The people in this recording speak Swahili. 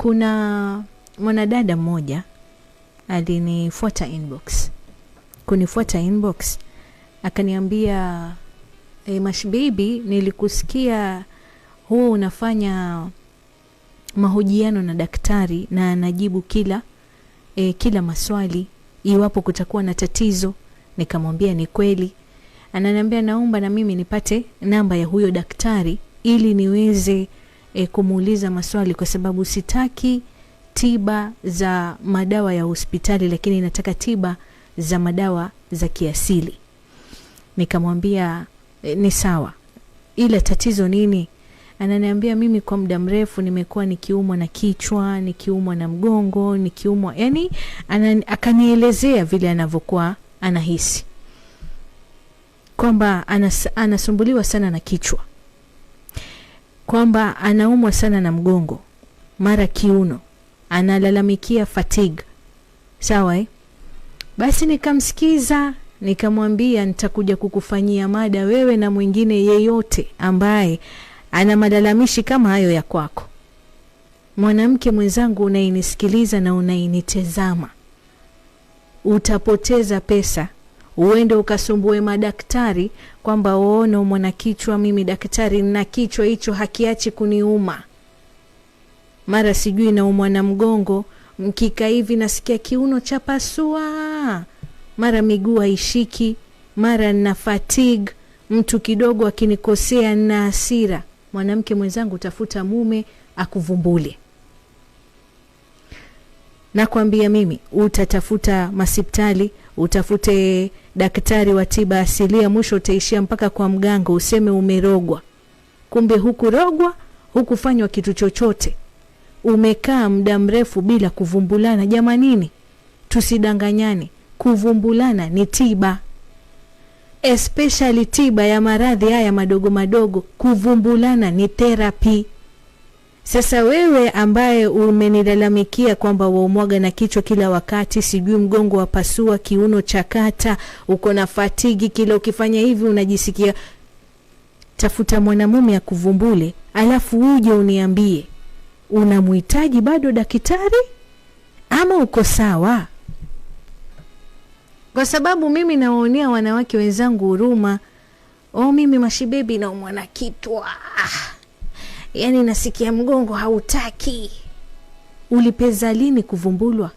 kuna mwanadada mmoja alinifuata inbox. Kunifuata inbox akaniambia, Mash baby, nilikusikia huwa unafanya mahojiano na daktari na anajibu kila maswali iwapo kutakuwa na tatizo. Nikamwambia ni kweli. Ananiambia naomba na mimi nipate namba ya huyo daktari ili niweze kumuuliza maswali, kwa sababu sitaki tiba za madawa ya hospitali, lakini nataka tiba za madawa za kiasili. Nikamwambia ni sawa, ila tatizo nini? Ananiambia mimi kwa muda mrefu nimekuwa nikiumwa na kichwa, nikiumwa na mgongo, nikiumwa, yani akanielezea vile anavyokuwa anahisi, kwamba anasumbuliwa sana na kichwa, kwamba anaumwa sana na mgongo, mara kiuno, analalamikia fatigue. Sawa Basi nikamsikiza, nikamwambia nitakuja kukufanyia mada wewe na mwingine yeyote ambaye ana malalamishi kama hayo ya kwako. Mwanamke mwenzangu unainisikiliza na unainitazama, utapoteza pesa uende ukasumbue madaktari kwamba uone mwana kichwa, mimi daktari na kichwa hicho hakiachi kuniuma, mara sijui na mwana mgongo, mkika hivi nasikia kiuno cha pasua, mara miguu haishiki, mara na fatigue, mtu kidogo akinikosea na hasira. Mwanamke mwenzangu, tafuta mume akuvumbule. Nakwambia mimi, utatafuta masipitali, utafute daktari wa tiba asilia, mwisho utaishia mpaka kwa mganga useme umerogwa. Kumbe hukurogwa, hukufanywa kitu chochote. Umekaa muda mrefu bila kuvumbulana. Jamanini, tusidanganyane, kuvumbulana ni tiba. Especially tiba ya maradhi haya madogo madogo, kuvumbulana ni therapy. Sasa wewe ambaye umenilalamikia kwamba waumwaga na kichwa kila wakati, sijui mgongo wa pasua, kiuno chakata, uko na fatigi, kila ukifanya hivi unajisikia, tafuta mwanamume akuvumbule, alafu uje uniambie unamhitaji bado daktari ama uko sawa. Kwa sababu mimi nawaonea wanawake wenzangu huruma. Mimi Mashibebi na mwana kichwa, yani nasikia mgongo hautaki. Ulipeza lini kuvumbulwa?